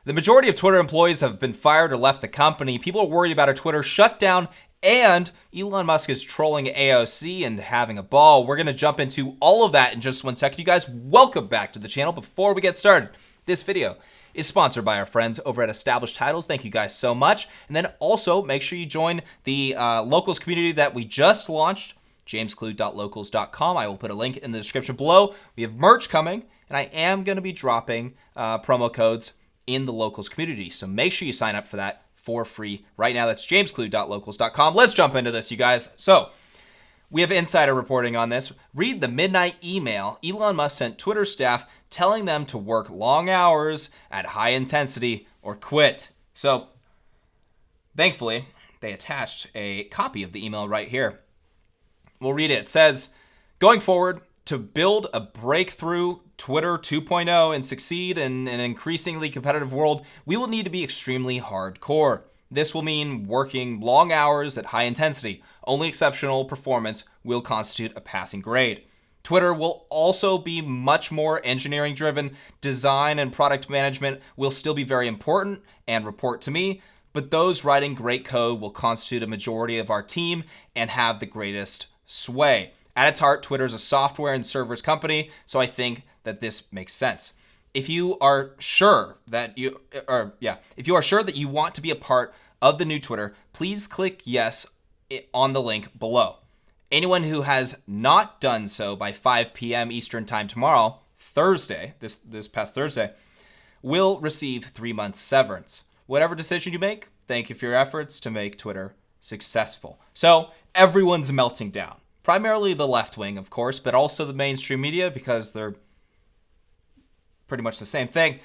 The majority of Twitter employees have been fired or left the company. People are worried about a Twitter shutdown, and Elon Musk is trolling AOC and having a ball. We're going to jump into all of that in just 1 second. You guys, welcome back to the channel. Before we get started, this video is sponsored by our friends over at Established Titles. Thank you guys so much. And then also make sure you join the locals community that we just launched, jamesklug.locals.com. I will put a link in the description below. We have merch coming, and I am going to be dropping promo codes in the locals community. So make sure you sign up for that for free right now. That's jamesklug.locals.com. Let's jump into this, you guys. So we have insider reporting on this. Read the midnight email Elon Musk sent Twitter staff telling them to work long hours at high intensity or quit. So thankfully, they attached a copy of the email right here. We'll read it. It says, going forward, to build a breakthrough Twitter 2.0 and succeed in an increasingly competitive world, we will need to be extremely hardcore. This will mean working long hours at high intensity. Only exceptional performance will constitute a passing grade. Twitter will also be much more engineering driven. Design and product management will still be very important and report to me, but those writing great code will constitute a majority of our team and have the greatest sway. At its heart, Twitter is a software and servers company, so I think that this makes sense. If you are sure that you want to be a part of the new Twitter, please click yes on the link below. Anyone who has not done so by 5 p.m. Eastern time tomorrow, Thursday, this past Thursday, will receive 3 months severance. Whatever decision you make, thank you for your efforts to make Twitter successful. So everyone's melting down. Primarily the left wing, of course, but also the mainstream media because they're pretty much the same thing.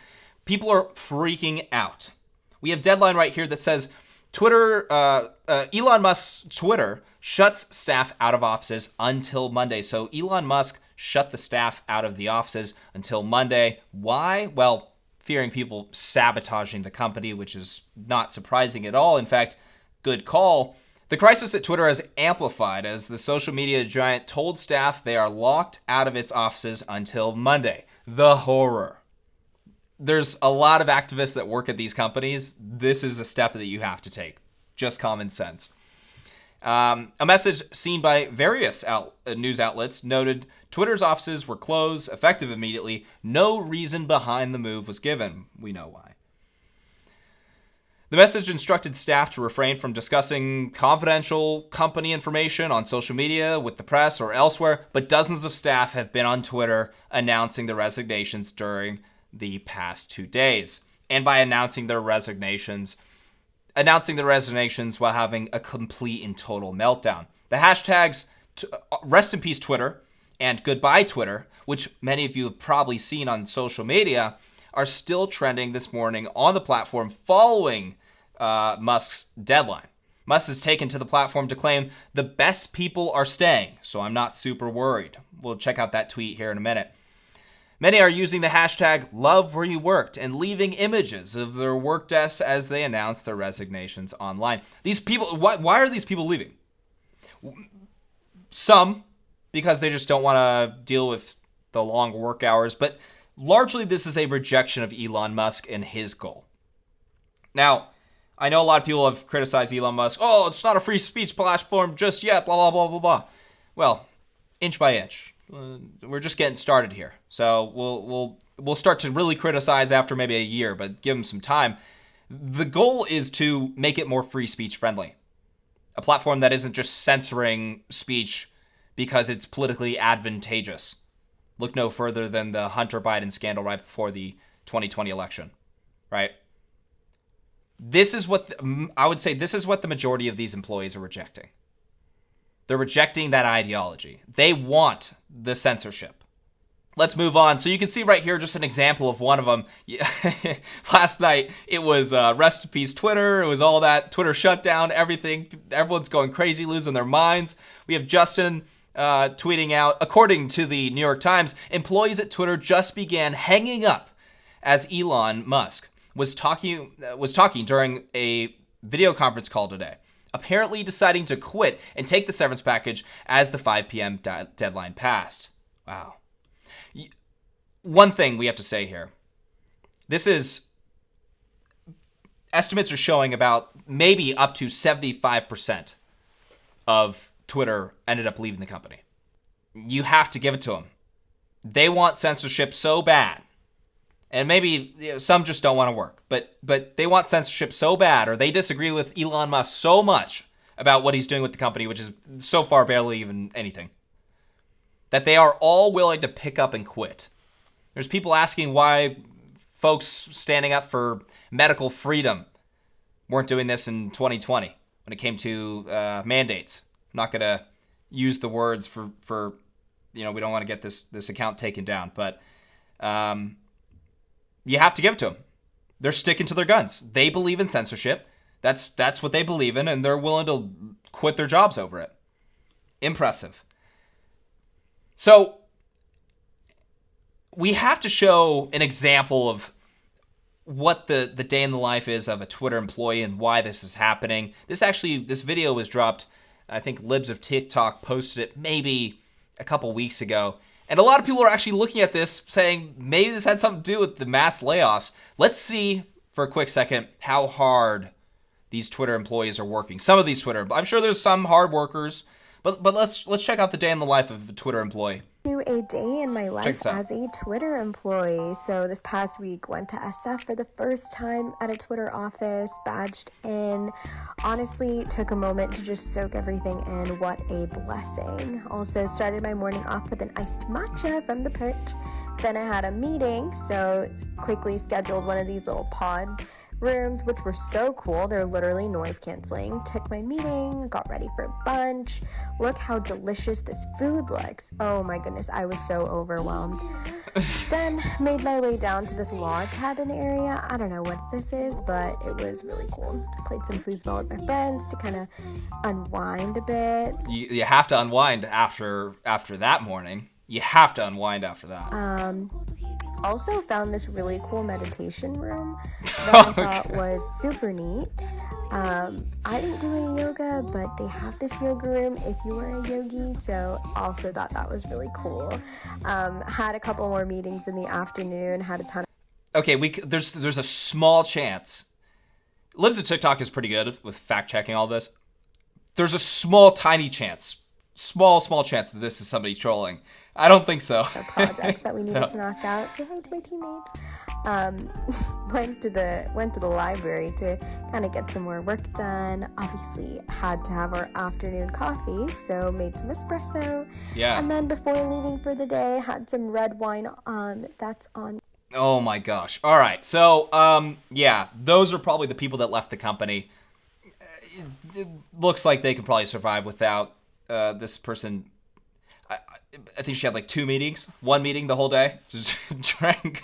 People are freaking out. We have a deadline right here that says Elon Musk's Twitter shuts staff out of offices until Monday. So Elon Musk shut the staff out of the offices until Monday. Why? Well, fearing people sabotaging the company, which is not surprising at all. In fact, good call. The crisis at Twitter has amplified as the social media giant told staff they are locked out of its offices until Monday. The horror. There's a lot of activists that work at these companies. This is a step that you have to take. Just common sense. A message seen by various news outlets noted Twitter's offices were closed, effective immediately. No reason behind the move was given. We know why. The message instructed staff to refrain from discussing confidential company information on social media, with the press, or elsewhere, but dozens of staff have been on Twitter announcing their resignations during the past 2 days. And by announcing their resignations while having a complete and total meltdown. The hashtags rest in peace Twitter and goodbye Twitter, which many of you have probably seen on social media, are still trending this morning on the platform following Musk's deadline. Musk has taken to the platform to claim the best people are staying, so I'm not super worried. We'll check out that tweet here in a minute. Many are using the hashtag love where you worked and leaving images of their work desks as they announce their resignations online. These people, why are these people leaving? Some, because they just don't want to deal with the long work hours, but largely this is a rejection of Elon Musk and his goal. Now, I know a lot of people have criticized Elon Musk. Oh, it's not a free speech platform just yet, blah, blah, blah, blah, blah. Well, inch by inch. We're just getting started here. So we'll start to really criticize after maybe a year, but give them some time. The goal is to make it more free speech friendly. A platform that isn't just censoring speech because it's politically advantageous. Look no further than the Hunter Biden scandal right before the 2020 election, right? This is what I would say this is what the majority of these employees are rejecting. They're rejecting that ideology. They want the censorship. Let's move on. So you can see right here just an example of one of them. Last night, it was rest in peace Twitter. It was all that Twitter shutdown, everything. Everyone's going crazy, losing their minds. We have Justin tweeting out, according to the New York Times, employees at Twitter just began hanging up as Elon Musk was talking during a video conference call today, apparently deciding to quit and take the severance package as the 5 p.m. deadline passed. Wow. One thing we have to say here. This is estimates are showing about maybe up to 75% of Twitter ended up leaving the company. You have to give it to them. They want censorship so bad. And maybe some just don't want to work, but they want censorship so bad, or they disagree with Elon Musk so much about what he's doing with the company, which is so far barely even anything, that they are all willing to pick up and quit. There's people asking why folks standing up for medical freedom weren't doing this in 2020 when it came to mandates. I'm not going to use the words for we don't want to get this account taken down, but you have to give it to them. They're sticking to their guns. They believe in censorship. That's what they believe in, and they're willing to quit their jobs over it. Impressive. So we have to show an example of what the day in the life is of a Twitter employee and why this is happening. This video was dropped, I think Libs of TikTok posted it maybe a couple weeks ago. And a lot of people are actually looking at this saying maybe this had something to do with the mass layoffs. Let's see for a quick second how hard these Twitter employees are working. Some of these Twitter, I'm sure there's some hard workers, but let's check out the day in the life of a Twitter employee. A day in my life as a Twitter employee. So this past week went to SF for the first time at a Twitter office, badged in. Honestly, took a moment to just soak everything in. What a blessing. Also started my morning off with an iced matcha from the perch. Then I had a meeting, so quickly scheduled one of these little pod rooms, which were so cool. They're literally noise canceling. Took my meeting, got ready for lunch. Look how delicious this food looks. Oh my goodness, I was so overwhelmed. Then made my way down to this log cabin area. I don't know what this is, but it was really cool. Played some foosball with my friends to kind of unwind a bit. You have to unwind after that morning. You have to unwind after that. Also found this really cool meditation room that I thought was super neat. I didn't do any yoga, but they have this yoga room if you are a yogi, so also thought that was really cool. Had a couple more meetings in the afternoon, had a ton of... Okay, there's a small chance. Libs of TikTok is pretty good with fact-checking all this. There's a small, tiny chance. Small chance that this is somebody trolling. I don't think so. Projects that we needed to knock out. Say hi to my teammates. Went to the library to kind of get some more work done. Obviously, had to have our afternoon coffee, so made some espresso. Yeah. And then before leaving for the day, had some red wine. That's on. Oh my gosh. All right. So, yeah, those are probably the people that left the company. It looks like they could probably survive without this person. I think she had like 2 meetings, 1 meeting the whole day. Just drank.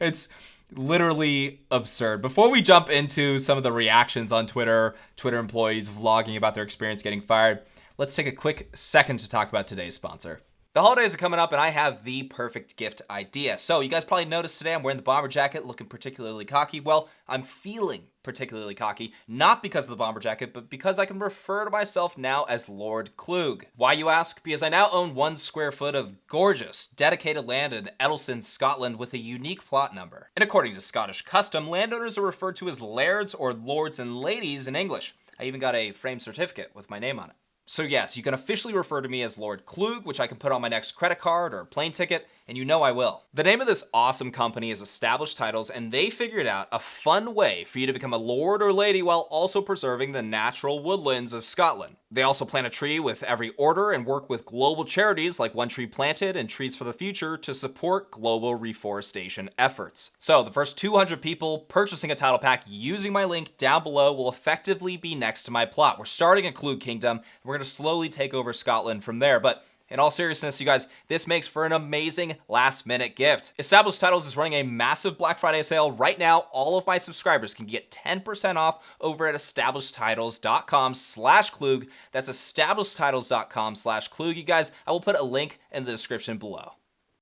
It's literally absurd. Before we jump into some of the reactions on Twitter employees vlogging about their experience getting fired, let's take a quick second to talk about today's sponsor. The holidays are coming up and I have the perfect gift idea. So you guys probably noticed today I'm wearing the bomber jacket, looking particularly cocky. Well, I'm feeling particularly cocky, not because of the bomber jacket, but because I can refer to myself now as Lord Klug. Why, you ask? Because I now own 1 square foot of gorgeous, dedicated land in Eddleston, Scotland with a unique plot number. And according to Scottish custom, landowners are referred to as lairds or lords and ladies in English. I even got a framed certificate with my name on it. So yes, you can officially refer to me as Lord Klug, which I can put on my next credit card or plane ticket, and you know I will. The name of this awesome company is Established Titles, and they figured out a fun way for you to become a lord or lady while also preserving the natural woodlands of Scotland. They also plant a tree with every order and work with global charities like One Tree Planted and Trees for the Future to support global reforestation efforts. So the first 200 people purchasing a title pack using my link down below will effectively be next to my plot. We're starting in Klug Kingdom, and we're going to slowly take over Scotland from there, but in all seriousness, you guys, this makes for an amazing last-minute gift. Established Titles is running a massive Black Friday sale right now. All of my subscribers can get 10% off over at establishedtitles.com/Klug. That's establishedtitles.com/Klug. You guys, I will put a link in the description below.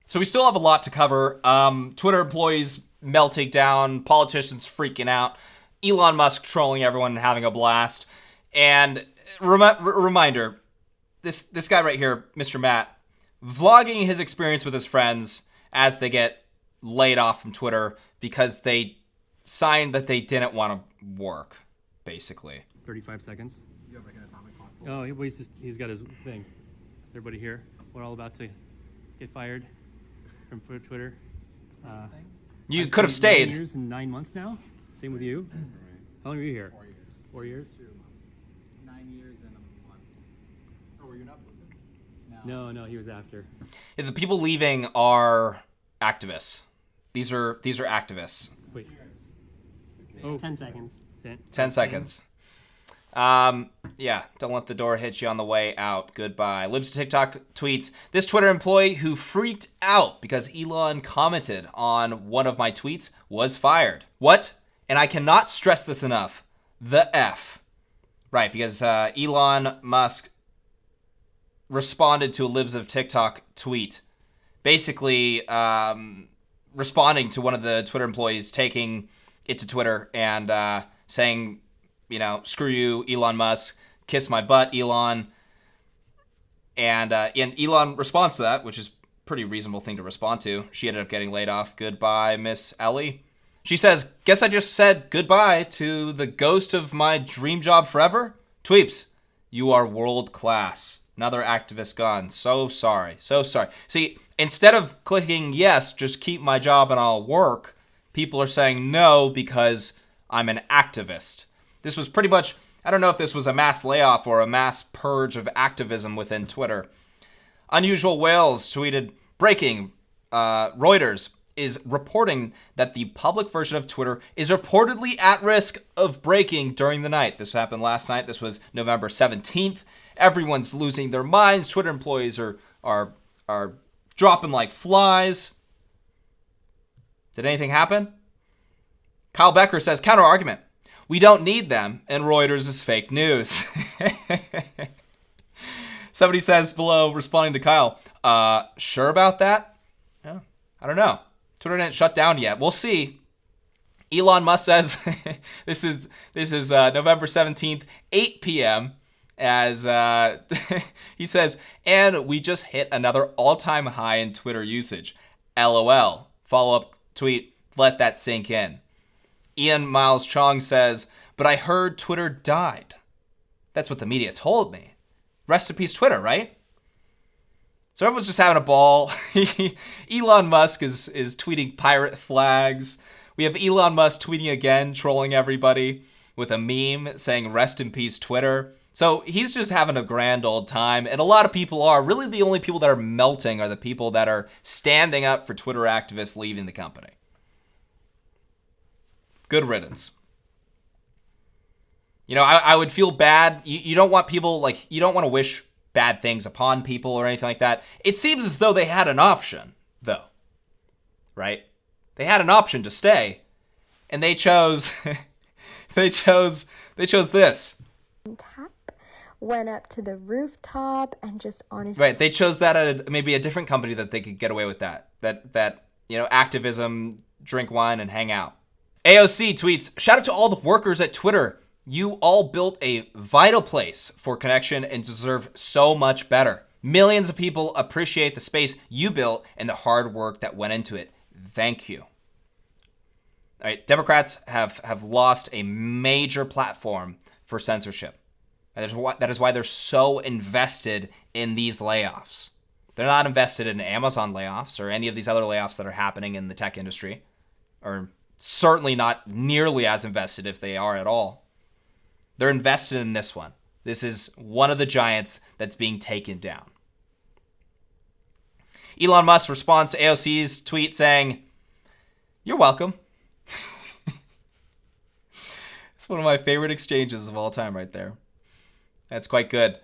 So we still have a lot to cover. Twitter employees melting down, politicians freaking out, Elon Musk trolling everyone and having a blast. And reminder, this guy right here, Mr. Matt, vlogging his experience with his friends as they get laid off from Twitter because they sign that they didn't want to work, basically. 35 seconds. You have like an atomic clock. Oh, he's got his thing. Everybody here, we're all about to get fired from Twitter. You could have stayed. 9 years and 9 months now. Same with you. How long were you here? 4 years. 4 years? 2 months. 9 years and a month. Oh, were you not with him? No, he was after. Yeah, the people leaving are activists. These are activists. Wait. 10 seconds. 10 seconds. Yeah, don't let the door hit you on the way out. Goodbye. Libs TikTok tweets, this Twitter employee who freaked out because Elon commented on one of my tweets was fired. What? And I cannot stress this enough. The F. Right, because Elon Musk responded to a Libs of TikTok tweet, basically responding to one of the Twitter employees taking it to Twitter and saying, you know, screw you, Elon Musk, kiss my butt, Elon. And Elon responds to that, which is a pretty reasonable thing to respond to. She ended up getting laid off. Goodbye, Miss Ellie. She says, guess I just said goodbye to the ghost of my dream job forever? Tweeps, you are world class. Another activist gone. So sorry. So sorry. See, instead of clicking yes, just keep my job and I'll work, people are saying no because I'm an activist. This was pretty much, I don't know if this was a mass layoff or a mass purge of activism within Twitter. Unusual Whales tweeted, breaking, Reuters is reporting that the public version of Twitter is reportedly at risk of breaking during the night. This happened last night. This was November 17th. Everyone's losing their minds. Twitter employees are dropping like flies. Did anything happen? Kyle Becker says, counter argument. We don't need them, and Reuters is fake news. Somebody says below, responding to Kyle, sure about that? Yeah, I don't know. Twitter didn't shut down yet. We'll see. Elon Musk says, this is November 17th, 8 p.m., as he says, and we just hit another all-time high in Twitter usage. LOL. Follow-up tweet, let that sink in. Ian Miles Chong says, but I heard Twitter died. That's what the media told me. Rest in peace, Twitter, right? So everyone's just having a ball. Elon Musk is tweeting pirate flags. We have Elon Musk tweeting again, trolling everybody with a meme saying rest in peace, Twitter. So he's just having a grand old time. And a lot of people are. Really the only people that are melting are the people that are standing up for Twitter activists leaving the company. Good riddance. You know, I would feel bad. You don't want people, like, you don't want to wish bad things upon people or anything like that. It seems as though they had an option, though. Right? They had an option to stay. And they chose, they chose this. Tap went up to the rooftop and just honestly. Right. They chose that at maybe a different company that they could get away with that. That, you know, activism, drink wine, and hang out. AOC tweets, shout out to all the workers at Twitter. You all built a vital place for connection and deserve so much better. Millions of people appreciate the space you built and the hard work that went into it. Thank you. All right, Democrats have lost a major platform for censorship. That is why they're so invested in these layoffs. They're not invested in Amazon layoffs or any of these other layoffs that are happening in the tech industry, or certainly not nearly as invested if they are at all. They're invested in this one. This is one of the giants that's being taken down. Elon Musk responds to AOC's tweet saying, you're welcome. It's one of my favorite exchanges of all time right there. That's quite good.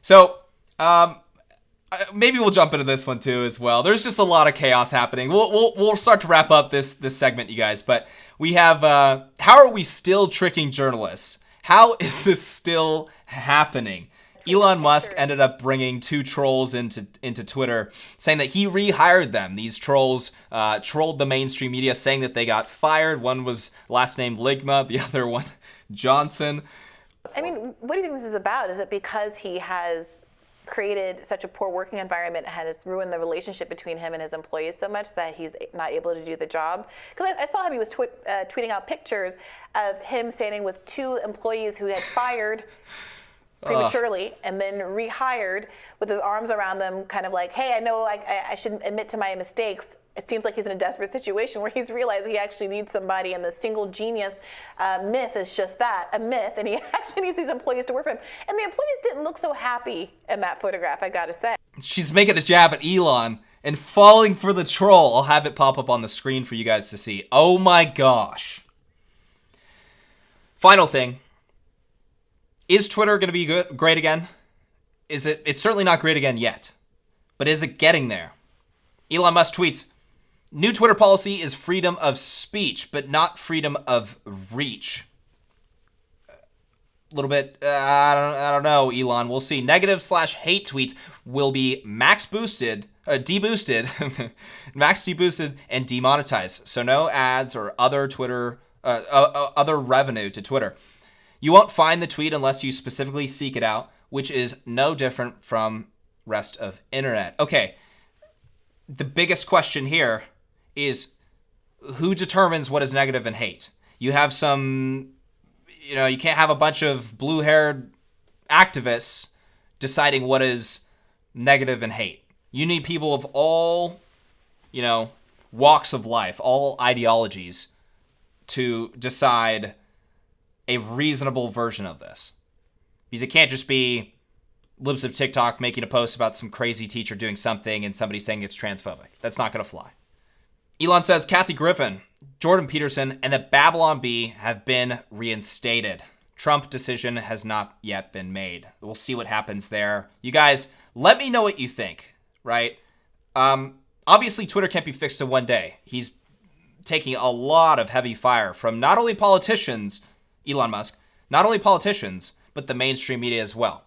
So, maybe we'll jump into this one too as well. There's just a lot of chaos happening. We'll start to wrap up this segment, you guys. But we have, how are we still tricking journalists? How is this still happening? Elon Musk ended up bringing 2 trolls into Twitter, saying that he rehired them. These trolls trolled the mainstream media, saying that they got fired. One was last name Ligma, the other one Johnson. I mean, what do you think this is about? Is it because he has created such a poor working environment and has ruined the relationship between him and his employees so much that he's not able to do the job. Because I saw him, he was tweeting out pictures of him standing with 2 employees who had fired prematurely and then rehired with his arms around them, kind of like, hey, I know I shouldn't admit to my mistakes. It seems like he's in a desperate situation where he's realized he actually needs somebody, and the single genius myth is just that, a myth, and he actually needs these employees to work for him. And the employees didn't look so happy in that photograph, I gotta say. She's making a jab at Elon and falling for the troll. I'll have it pop up on the screen for you guys to see. Oh my gosh. Final thing. Is Twitter going to be great again? It's certainly not great again yet. But is it getting there? Elon Musk tweets, new Twitter policy is freedom of speech, but not freedom of reach. A little bit, I don't know, Elon. We'll see. Negative/hate tweets will be max deboosted, max deboosted, and demonetized. So no ads or other other revenue to Twitter. You won't find the tweet unless you specifically seek it out, which is no different from rest of internet. Okay, the biggest question here is who determines what is negative and hate? You have some, you can't have a bunch of blue-haired activists deciding what is negative and hate. You need people of all, walks of life, all ideologies to decide a reasonable version of this. Because it can't just be libs of TikTok making a post about some crazy teacher doing something and somebody saying it's transphobic. That's not going to fly. Elon says Kathy Griffin, Jordan Peterson, and the Babylon Bee have been reinstated. Trump decision has not yet been made. We'll see what happens there. You guys, let me know what you think, right? Obviously, Twitter can't be fixed in one day. He's taking a lot of heavy fire from not only politicians, Elon Musk, not only politicians, but the mainstream media as well.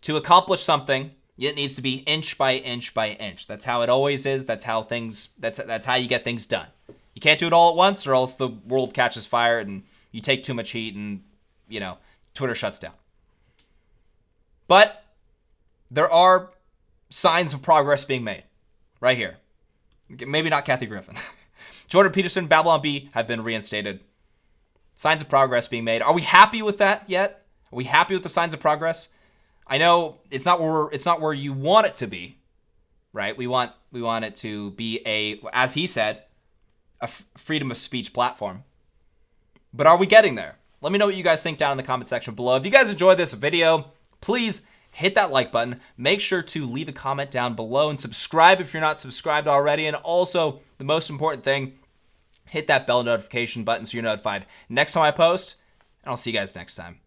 To accomplish something, it needs to be inch by inch by inch. That's how it always is. That's how you get things done. You can't do it all at once, or else the world catches fire and you take too much heat and, Twitter shuts down. But there are signs of progress being made right here. Maybe not Kathy Griffin. Jordan Peterson, Babylon Bee have been reinstated. Signs of progress being made. Are we happy with that yet? Are we happy with the signs of progress? I know it's not where you want it to be, right? We want it to be as he said, a freedom of speech platform. But are we getting there? Let me know what you guys think down in the comment section below. If you guys enjoyed this video, please hit that like button. Make sure to leave a comment down below and subscribe if you're not subscribed already. And also, the most important thing, hit that bell notification button so you're notified next time I post. And I'll see you guys next time.